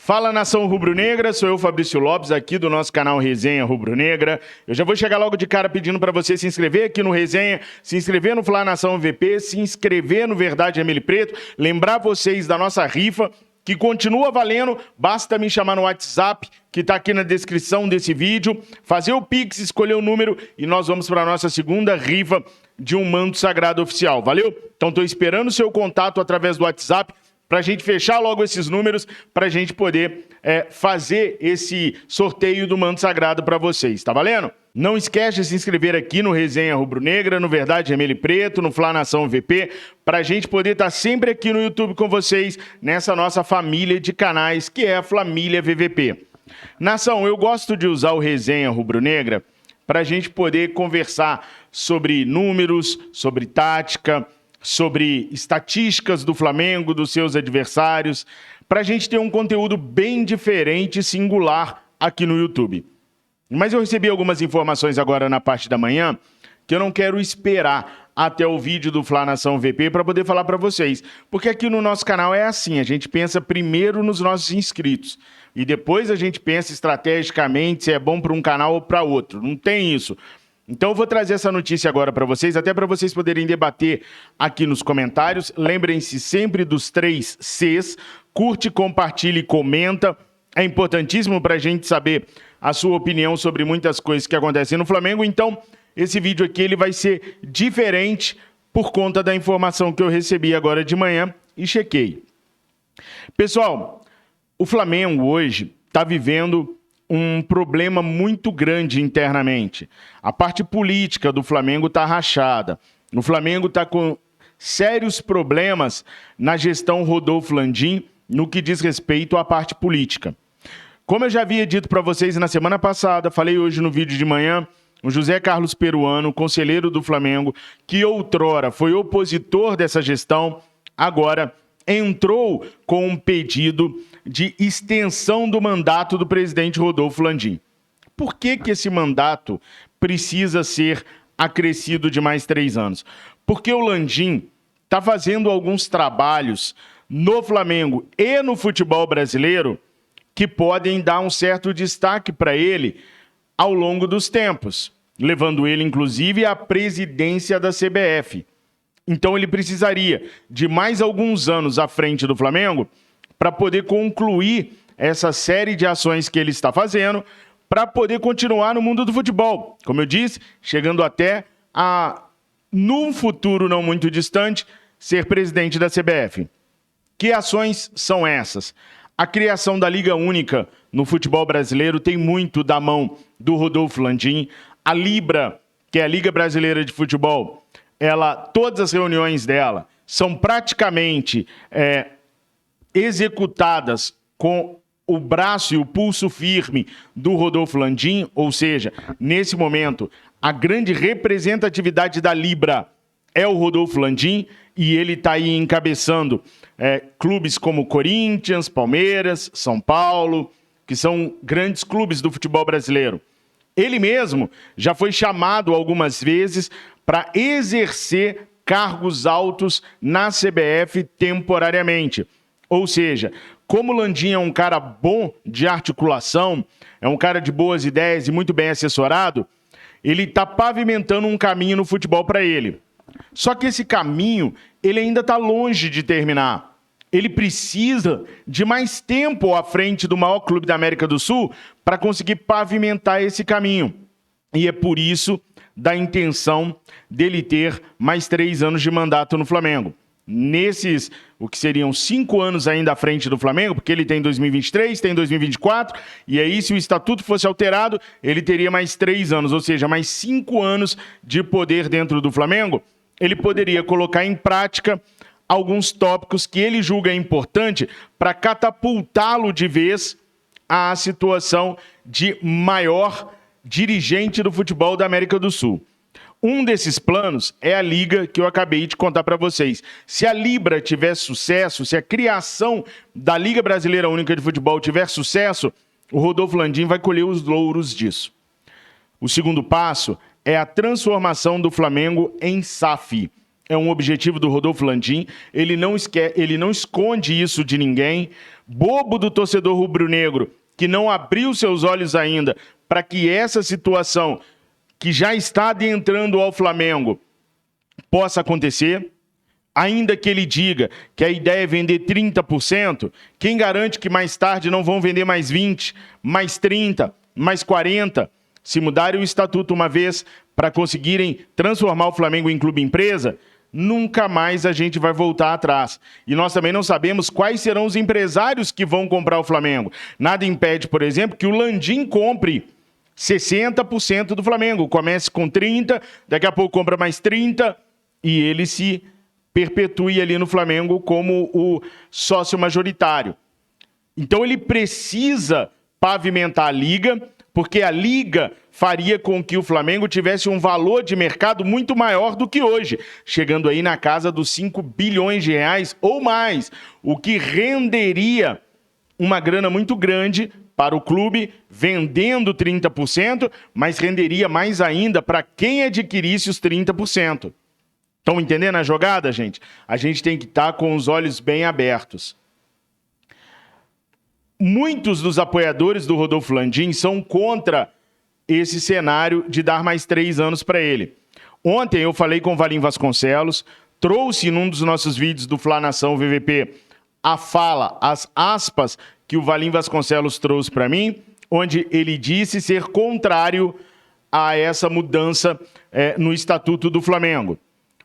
Fala, nação rubro-negra, sou eu, Fabrício Lopes, aqui do nosso canal Resenha Rubro-Negra. Eu já vou chegar logo de cara pedindo para você se inscrever aqui no Resenha, se inscrever no Fla Nação VP, se inscrever no Verdade Vermelho e Preto, lembrar vocês da nossa rifa, que continua valendo, basta me chamar no WhatsApp, que está aqui na descrição desse vídeo, fazer o Pix, escolher o número e nós vamos para a nossa segunda rifa de um manto sagrado oficial, valeu? Então estou esperando o seu contato através do WhatsApp, para a gente fechar logo esses números, para a gente poder fazer esse sorteio do manto sagrado para vocês, tá valendo? Não esquece de se inscrever aqui no Resenha Rubro-Negra, no Verdade Vermelho e Preto, no Fla Nação VP, para a gente poder estar sempre aqui no YouTube com vocês, nessa nossa família de canais, que é a Família VVP. Nação, eu gosto de usar o Resenha Rubro-Negra para a gente poder conversar sobre números, sobre tática, sobre estatísticas do Flamengo, dos seus adversários, para a gente ter um conteúdo bem diferente e singular aqui no YouTube. Mas eu recebi algumas informações agora na parte da manhã que eu não quero esperar até o vídeo do Fla Nação VP para poder falar para vocês. Porque aqui no nosso canal é assim, a gente pensa primeiro nos nossos inscritos e depois a gente pensa estrategicamente se é bom para um canal ou para outro. Não tem isso. Então eu vou trazer essa notícia agora para vocês, até para vocês poderem debater aqui nos comentários. Lembrem-se sempre dos 3 Cs, curte, compartilha e comenta. É importantíssimo para a gente saber a sua opinião sobre muitas coisas que acontecem no Flamengo. Então esse vídeo aqui ele vai ser diferente por conta da informação que eu recebi agora de manhã e chequei. Pessoal, o Flamengo hoje está vivendo um problema muito grande internamente. A parte política do Flamengo está rachada. O Flamengo está com sérios problemas na gestão Rodolfo Landim no que diz respeito à parte política. Como eu já havia dito para vocês na semana passada, falei hoje no vídeo de manhã, o José Carlos Peruano, conselheiro do Flamengo, que outrora foi opositor dessa gestão, agora entrou com um pedido de extensão do mandato do presidente Rodolfo Landim. Por que esse mandato precisa ser acrescido de mais 3 anos? Porque o Landim está fazendo alguns trabalhos no Flamengo e no futebol brasileiro que podem dar um certo destaque para ele ao longo dos tempos, levando ele, inclusive, à presidência da CBF. Então ele precisaria de mais alguns anos à frente do Flamengo para poder concluir essa série de ações que ele está fazendo para poder continuar no mundo do futebol. Como eu disse, chegando até a, num futuro não muito distante, ser presidente da CBF. Que ações são essas? A criação da Liga Única no futebol brasileiro tem muito da mão do Rodolfo Landim. A Libra, que é a Liga Brasileira de Futebol, todas as reuniões dela são praticamente executadas com o braço e o pulso firme do Rodolfo Landim, ou seja, nesse momento, a grande representatividade da Libra é o Rodolfo Landim e ele está aí encabeçando clubes como Corinthians, Palmeiras, São Paulo, que são grandes clubes do futebol brasileiro. Ele mesmo já foi chamado algumas vezes para exercer cargos altos na CBF temporariamente. Ou seja, como o Landim é um cara bom de articulação, é um cara de boas ideias e muito bem assessorado, ele está pavimentando um caminho no futebol para ele. Só que esse caminho, ele ainda está longe de terminar. Ele precisa de mais tempo à frente do maior clube da América do Sul para conseguir pavimentar esse caminho. E é por isso da intenção dele ter mais 3 anos de mandato no Flamengo. Nesses, o que seriam 5 anos ainda à frente do Flamengo, porque ele tem 2023, tem 2024, e aí se o estatuto fosse alterado, ele teria mais 3 anos, ou seja, mais 5 anos de poder dentro do Flamengo. Ele poderia colocar em prática alguns tópicos que ele julga importante para catapultá-lo de vez à situação de maior dirigente do futebol da América do Sul. Um desses planos é a Liga que eu acabei de contar para vocês. Se a Libra tiver sucesso, se a criação da Liga Brasileira Única de Futebol tiver sucesso, o Rodolfo Landim vai colher os louros disso. O segundo passo é a transformação do Flamengo em SAF. é um objetivo do Rodolfo Landim, ele não esconde isso de ninguém. Bobo do torcedor rubro-negro, que não abriu seus olhos ainda para que essa situação, que já está adentrando ao Flamengo, possa acontecer. Ainda que ele diga que a ideia é vender 30%, quem garante que mais tarde não vão vender mais 20%, mais 30%, mais 40%? Se mudarem o estatuto uma vez para conseguirem transformar o Flamengo em clube empresa, nunca mais a gente vai voltar atrás. E nós também não sabemos quais serão os empresários que vão comprar o Flamengo. Nada impede, por exemplo, que o Landim compre 60% do Flamengo. Comece com 30%, daqui a pouco compra mais 30% e ele se perpetue ali no Flamengo como o sócio majoritário. Então ele precisa pavimentar a Liga, porque a Liga faria com que o Flamengo tivesse um valor de mercado muito maior do que hoje, chegando aí na casa dos 5 bilhões de reais ou mais, o que renderia uma grana muito grande para o clube, vendendo 30%, mas renderia mais ainda para quem adquirisse os 30%. Estão entendendo a jogada, gente? A gente tem que estar com os olhos bem abertos. Muitos dos apoiadores do Rodolfo Landim são contra esse cenário de dar mais 3 anos para ele. Ontem eu falei com o Valim Vasconcelos, trouxe num dos nossos vídeos do Fla Nação VVP a fala, as aspas que o Valim Vasconcelos trouxe para mim, onde ele disse ser contrário a essa mudança no Estatuto do Flamengo.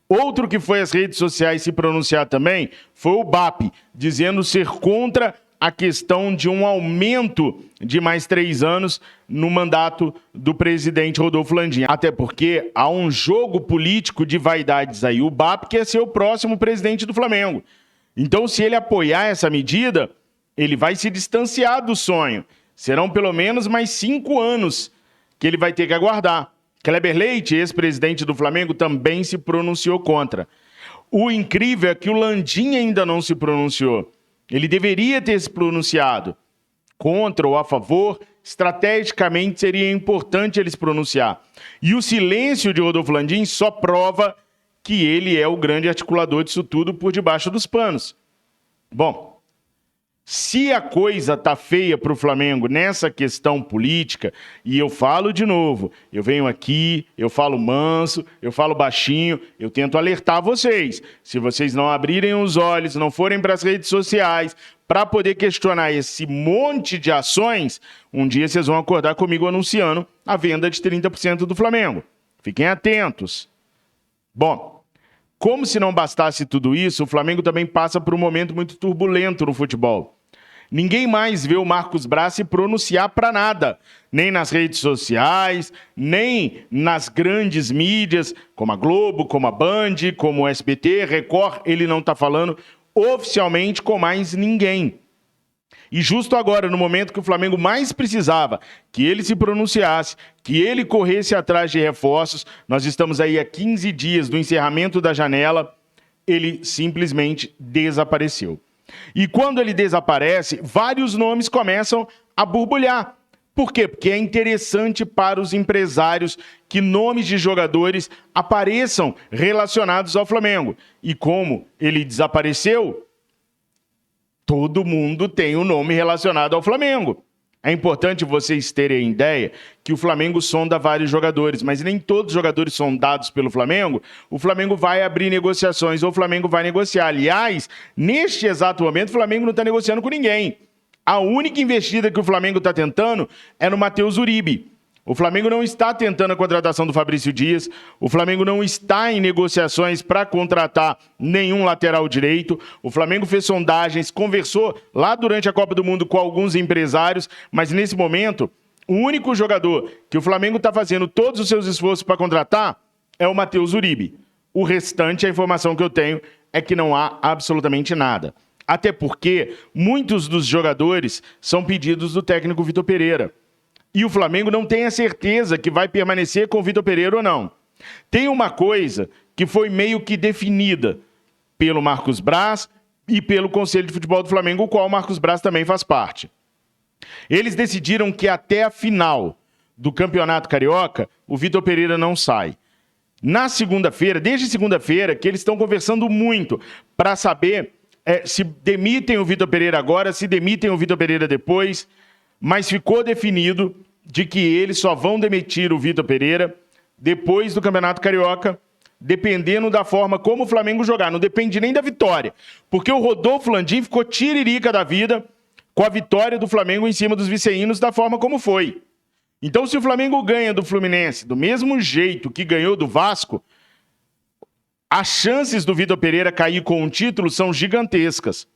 Outro que foi às redes sociais se pronunciar também foi o BAP, dizendo ser contra a questão de um aumento de mais 3 anos no mandato do presidente Rodolfo Landim. Até porque há um jogo político de vaidades aí. O BAP quer ser o próximo presidente do Flamengo. Então, se ele apoiar essa medida, ele vai se distanciar do sonho. Serão pelo menos mais 5 anos que ele vai ter que aguardar. Kleber Leite, ex-presidente do Flamengo, também se pronunciou contra. O incrível é que o Landim ainda não se pronunciou. Ele deveria ter se pronunciado contra ou a favor. Estrategicamente seria importante ele se pronunciar. E o silêncio de Rodolfo Landim só prova que ele é o grande articulador disso tudo por debaixo dos panos. Bom, se a coisa tá feia para o Flamengo nessa questão política, e eu falo de novo, eu venho aqui, eu falo manso, eu falo baixinho, eu tento alertar vocês. Se vocês não abrirem os olhos, não forem para as redes sociais, para poder questionar esse monte de ações, um dia vocês vão acordar comigo anunciando a venda de 30% do Flamengo. Fiquem atentos. Bom, como se não bastasse tudo isso, o Flamengo também passa por um momento muito turbulento no futebol. Ninguém mais vê o Marcos Braz se pronunciar para nada, nem nas redes sociais, nem nas grandes mídias, como a Globo, como a Band, como o SBT, Record, ele não está falando oficialmente com mais ninguém. E justo agora, no momento que o Flamengo mais precisava que ele se pronunciasse, que ele corresse atrás de reforços, nós estamos aí há 15 dias do encerramento da janela, ele simplesmente desapareceu. E quando ele desaparece, vários nomes começam a borbulhar. Por quê? Porque é interessante para os empresários que nomes de jogadores apareçam relacionados ao Flamengo. E como ele desapareceu, todo mundo tem um nome relacionado ao Flamengo. É importante vocês terem ideia que o Flamengo sonda vários jogadores, mas nem todos os jogadores sondados pelo Flamengo, o Flamengo vai abrir negociações ou o Flamengo vai negociar. Aliás, neste exato momento, o Flamengo não está negociando com ninguém. A única investida que o Flamengo está tentando é no Matheus Uribe. O Flamengo não está tentando a contratação do Fabrício Dias, o Flamengo não está em negociações para contratar nenhum lateral direito, o Flamengo fez sondagens, conversou lá durante a Copa do Mundo com alguns empresários, mas nesse momento, o único jogador que o Flamengo está fazendo todos os seus esforços para contratar é o Matheus Uribe. O restante, a informação que eu tenho é que não há absolutamente nada. Até porque muitos dos jogadores são pedidos do técnico Vitor Pereira. E o Flamengo não tem a certeza que vai permanecer com o Vitor Pereira ou não. Tem uma coisa que foi meio que definida pelo Marcos Braz e pelo Conselho de Futebol do Flamengo, o qual o Marcos Braz também faz parte. Eles decidiram que até a final do Campeonato Carioca, o Vitor Pereira não sai. na segunda-feira, desde segunda-feira, que eles estão conversando muito para saber se demitem o Vitor Pereira agora, se demitem o Vitor Pereira depois, mas ficou definido de que eles só vão demitir o Vitor Pereira depois do Campeonato Carioca, dependendo da forma como o Flamengo jogar. Não depende nem da vitória, porque o Rodolfo Landim ficou tiririca da vida com a vitória do Flamengo em cima dos viceínos da forma como foi. Então, se o Flamengo ganha do Fluminense do mesmo jeito que ganhou do Vasco, as chances do Vitor Pereira cair com um título são gigantescas.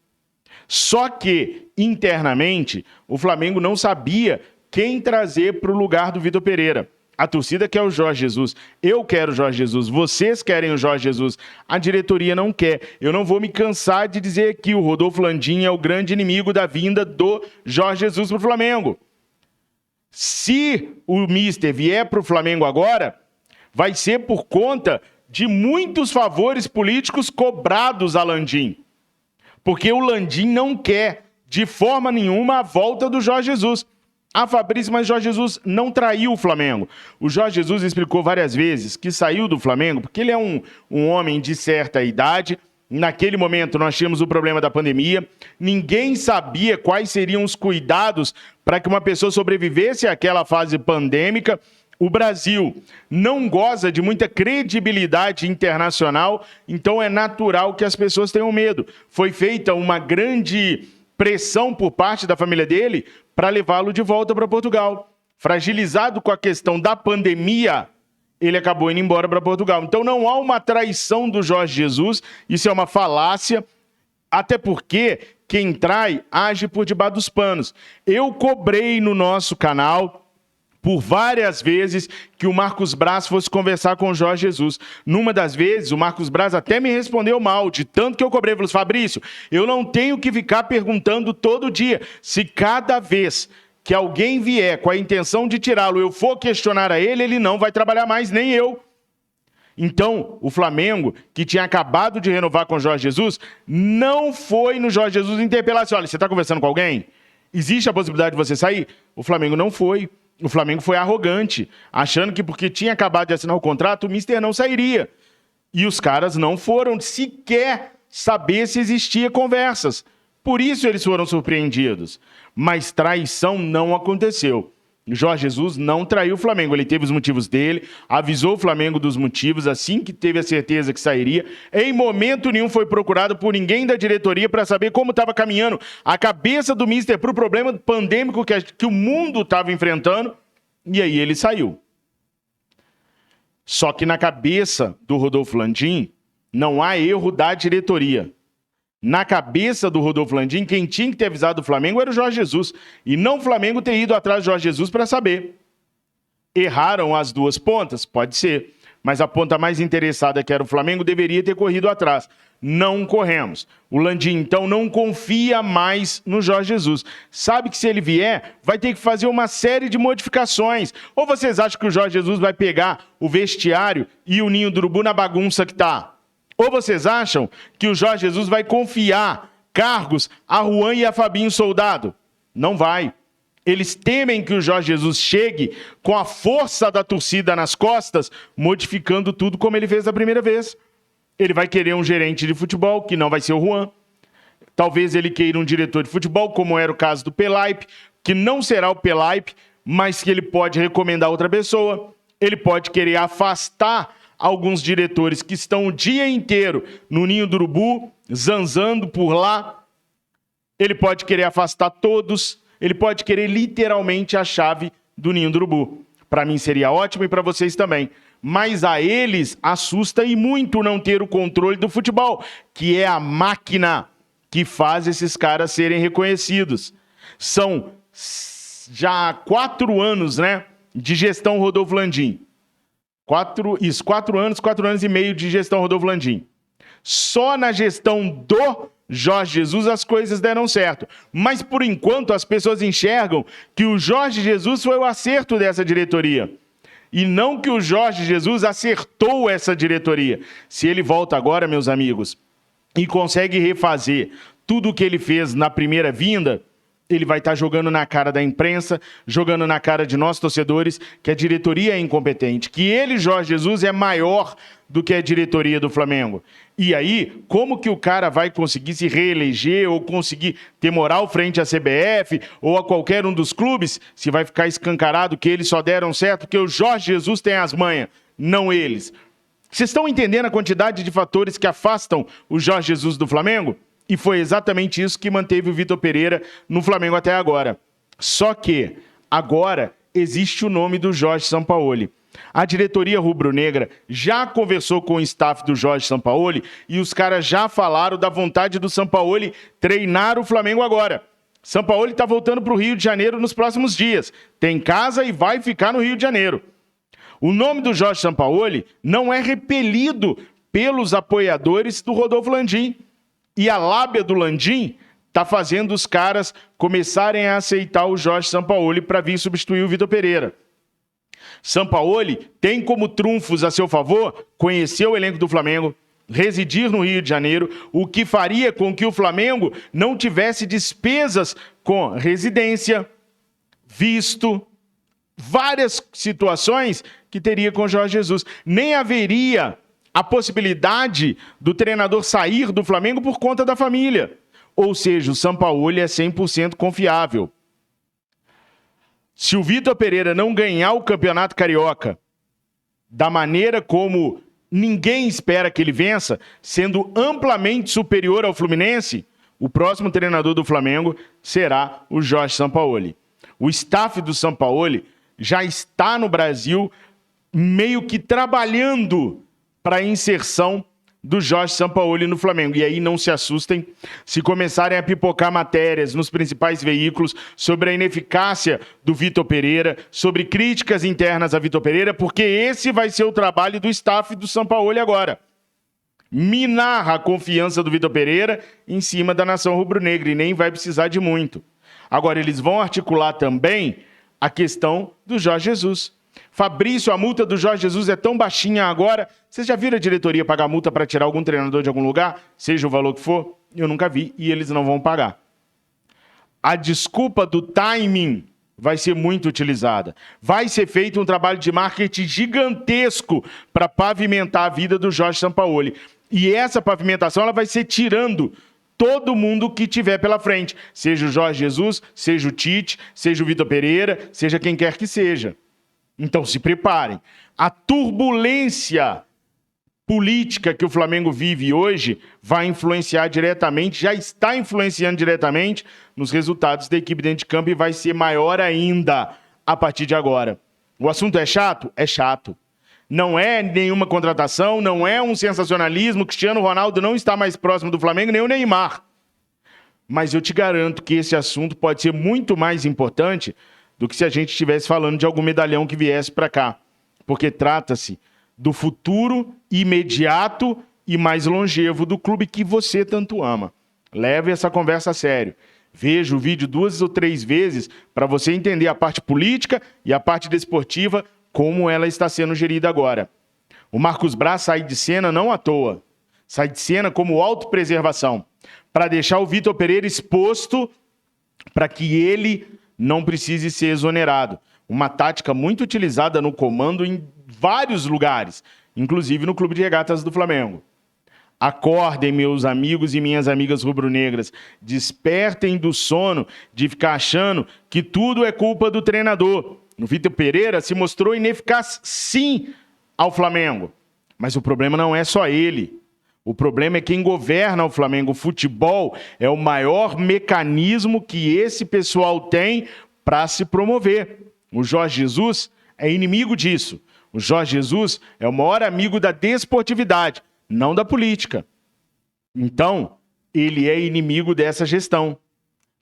Só que, internamente, o Flamengo não sabia quem trazer para o lugar do Vitor Pereira. A torcida quer o Jorge Jesus. Eu quero o Jorge Jesus. Vocês querem o Jorge Jesus. A diretoria não quer. Eu não vou me cansar de dizer que o Rodolfo Landim é o grande inimigo da vinda do Jorge Jesus para o Flamengo. Se o Mister vier para o Flamengo agora, vai ser por conta de muitos favores políticos cobrados a Landim. Porque o Landim não quer, de forma nenhuma, a volta do Jorge Jesus. Fabrício, mas Jorge Jesus não traiu o Flamengo. O Jorge Jesus explicou várias vezes que saiu do Flamengo porque ele é um homem de certa idade. Naquele momento nós tínhamos o problema da pandemia. Ninguém sabia quais seriam os cuidados para que uma pessoa sobrevivesse àquela fase pandêmica. O Brasil não goza de muita credibilidade internacional, então é natural que as pessoas tenham medo. Foi feita uma grande pressão por parte da família dele para levá-lo de volta para Portugal. Fragilizado com a questão da pandemia, ele acabou indo embora para Portugal. Então não há uma traição do Jorge Jesus, isso é uma falácia, até porque quem trai age por debaixo dos panos. Eu cobrei no nosso canal por várias vezes que o Marcos Braz fosse conversar com o Jorge Jesus. Numa das vezes, o Marcos Braz até me respondeu mal, de tanto que eu cobrei. Falei, Fabrício, eu não tenho que ficar perguntando todo dia. Se cada vez que alguém vier com a intenção de tirá-lo, eu for questionar a ele, ele não vai trabalhar mais, nem eu. Então, o Flamengo, que tinha acabado de renovar com o Jorge Jesus, não foi no Jorge Jesus interpelar assim, olha, você está conversando com alguém? Existe a possibilidade de você sair? O Flamengo não foi. O Flamengo foi arrogante, achando que porque tinha acabado de assinar o contrato, o Mister não sairia. E os caras não foram sequer saber se existia conversas. Por isso eles foram surpreendidos. Mas traição não aconteceu. Jorge Jesus não traiu o Flamengo, ele teve os motivos dele, avisou o Flamengo dos motivos assim que teve a certeza que sairia. Em momento nenhum foi procurado por ninguém da diretoria para saber como estava caminhando a cabeça do Mister para o problema pandêmico que o mundo estava enfrentando, e aí ele saiu. Só que na cabeça do Rodolfo Landim não há erro da diretoria. Na cabeça do Rodolfo Landim, quem tinha que ter avisado o Flamengo era o Jorge Jesus. E não o Flamengo ter ido atrás do Jorge Jesus para saber. Erraram as duas pontas? Pode ser. Mas a ponta mais interessada, que era o Flamengo, deveria ter corrido atrás. Não corremos. O Landim, então, não confia mais no Jorge Jesus. Sabe que se ele vier, vai ter que fazer uma série de modificações. Ou vocês acham que o Jorge Jesus vai pegar o vestiário e o ninho do urubu na bagunça que está? Ou vocês acham que o Jorge Jesus vai confiar cargos a Juan e a Fabinho Soldado? Não vai. Eles temem que o Jorge Jesus chegue com a força da torcida nas costas, modificando tudo como ele fez da primeira vez. Ele vai querer um gerente de futebol, que não vai ser o Juan. Talvez ele queira um diretor de futebol, como era o caso do Pelaipe, que não será o Pelaipe, mas que ele pode recomendar outra pessoa. Ele pode querer afastar alguns diretores que estão o dia inteiro no ninho do urubu, zanzando por lá. Ele pode querer afastar todos. Ele pode querer literalmente a chave do ninho do urubu. Para mim seria ótimo e para vocês também. Mas a eles assusta e muito não ter o controle do futebol, que é a máquina que faz esses caras serem reconhecidos. São já 4 anos, né, de gestão Rodolfo Landim. 4 anos e meio de gestão Rodolfo Landim. Só na gestão do Jorge Jesus as coisas deram certo. Mas, por enquanto, as pessoas enxergam que o Jorge Jesus foi o acerto dessa diretoria. E não que o Jorge Jesus acertou essa diretoria. Se ele volta agora, meus amigos, e consegue refazer tudo o que ele fez na primeira vinda, ele vai estar jogando na cara da imprensa, jogando na cara de nós torcedores, que a diretoria é incompetente, que ele, Jorge Jesus, é maior do que a diretoria do Flamengo. E aí, como que o cara vai conseguir se reeleger ou conseguir ter moral frente à CBF ou a qualquer um dos clubes, se vai ficar escancarado que eles só deram certo, porque o Jorge Jesus tem as manhas, não eles. Vocês estão entendendo a quantidade de fatores que afastam o Jorge Jesus do Flamengo? E foi exatamente isso que manteve o Vitor Pereira no Flamengo até agora. Só que agora existe o nome do Jorge Sampaoli. A diretoria rubro-negra já conversou com o staff do Jorge Sampaoli e os caras já falaram da vontade do Sampaoli treinar o Flamengo agora. Sampaoli está voltando para o Rio de Janeiro nos próximos dias. Tem casa e vai ficar no Rio de Janeiro. O nome do Jorge Sampaoli não é repelido pelos apoiadores do Rodolfo Landim. E a lábia do Landim está fazendo os caras começarem a aceitar o Jorge Sampaoli para vir substituir o Vitor Pereira. Sampaoli tem como trunfos a seu favor conhecer o elenco do Flamengo, residir no Rio de Janeiro, o que faria com que o Flamengo não tivesse despesas com residência, visto, várias situações que teria com o Jorge Jesus. Nem haveria a possibilidade do treinador sair do Flamengo por conta da família. Ou seja, o Sampaoli é 100% confiável. Se o Vitor Pereira não ganhar o Campeonato Carioca da maneira como ninguém espera que ele vença, sendo amplamente superior ao Fluminense, o próximo treinador do Flamengo será o Jorge Sampaoli. O staff do Sampaoli já está no Brasil meio que trabalhando para a inserção do Jorge Sampaoli no Flamengo. E aí não se assustem se começarem a pipocar matérias nos principais veículos sobre a ineficácia do Vitor Pereira, sobre críticas internas a Vitor Pereira, porque esse vai ser o trabalho do staff do Sampaoli agora. Minar a confiança do Vitor Pereira em cima da nação rubro-negra, e nem vai precisar de muito. Agora, eles vão articular também a questão do Jorge Jesus. Fabrício, a multa do Jorge Jesus é tão baixinha agora. Vocês já viram a diretoria pagar multa para tirar algum treinador de algum lugar? Seja o valor que for? Eu nunca vi e eles não vão pagar. A desculpa do timing vai ser muito utilizada. Vai ser feito um trabalho de marketing gigantesco para pavimentar a vida do Jorge Sampaoli. E essa pavimentação ela vai ser tirando todo mundo que tiver pela frente. Seja o Jorge Jesus, seja o Tite, seja o Vitor Pereira, seja quem quer que seja. Então se preparem. A turbulência política que o Flamengo vive hoje vai influenciar diretamente, já está influenciando diretamente nos resultados da equipe dentro de campo e vai ser maior ainda a partir de agora. O assunto é chato? É chato. Não é nenhuma contratação, não é um sensacionalismo. Cristiano Ronaldo não está mais próximo do Flamengo, nem o Neymar. Mas eu te garanto que esse assunto pode ser muito mais importante do que se a gente estivesse falando de algum medalhão que viesse para cá. Porque trata-se do futuro imediato e mais longevo do clube que você tanto ama. Leve essa conversa a sério. Veja o vídeo 2 ou 3 vezes para você entender a parte política e a parte desportiva, como ela está sendo gerida agora. O Marcos Braz sai de cena não à toa. Sai de cena como autopreservação, para deixar o Vitor Pereira exposto para que ele não precise ser exonerado. Uma tática muito utilizada no comando em vários lugares, inclusive no Clube de Regatas do Flamengo. Acordem, meus amigos e minhas amigas rubro-negras. Despertem do sono de ficar achando que tudo é culpa do treinador. O Vitor Pereira se mostrou ineficaz, sim, ao Flamengo. Mas o problema não é só ele. O problema é quem governa o Flamengo. O futebol é o maior mecanismo que esse pessoal tem para se promover. O Jorge Jesus é inimigo disso. O Jorge Jesus é o maior amigo da desportividade, não da política. Então, ele é inimigo dessa gestão.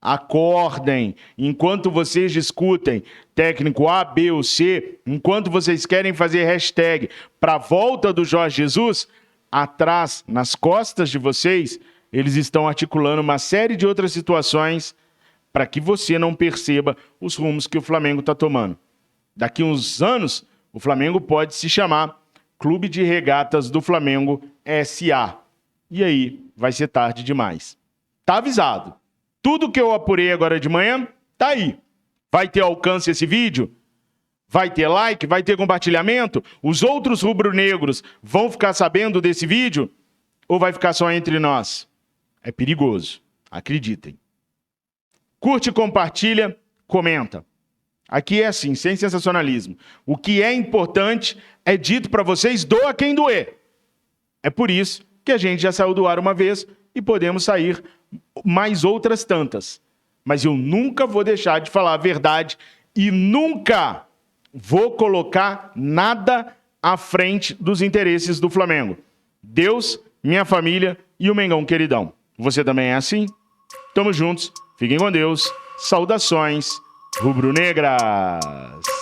Acordem, enquanto vocês discutem técnico A, B ou C, enquanto vocês querem fazer hashtag para a volta do Jorge Jesus, atrás, nas costas de vocês, eles estão articulando uma série de outras situações para que você não perceba os rumos que o Flamengo está tomando. Daqui uns anos, o Flamengo pode se chamar Clube de Regatas do Flamengo S.A. E aí, vai ser tarde demais. Tá avisado. Tudo que eu apurei agora de manhã, tá aí. Vai ter alcance esse vídeo? Vai ter like? Vai ter compartilhamento? Os outros rubro-negros vão ficar sabendo desse vídeo? Ou vai ficar só entre nós? É perigoso. Acreditem. Curte, compartilha, comenta. Aqui é assim, sem sensacionalismo. O que é importante é dito para vocês, doa quem doer. É por isso que a gente já saiu do ar uma vez e podemos sair mais outras tantas. Mas eu nunca vou deixar de falar a verdade e nunca vou colocar nada à frente dos interesses do Flamengo. Deus, minha família e o Mengão queridão. Você também é assim? Tamo juntos. Fiquem com Deus. Saudações rubro-negras.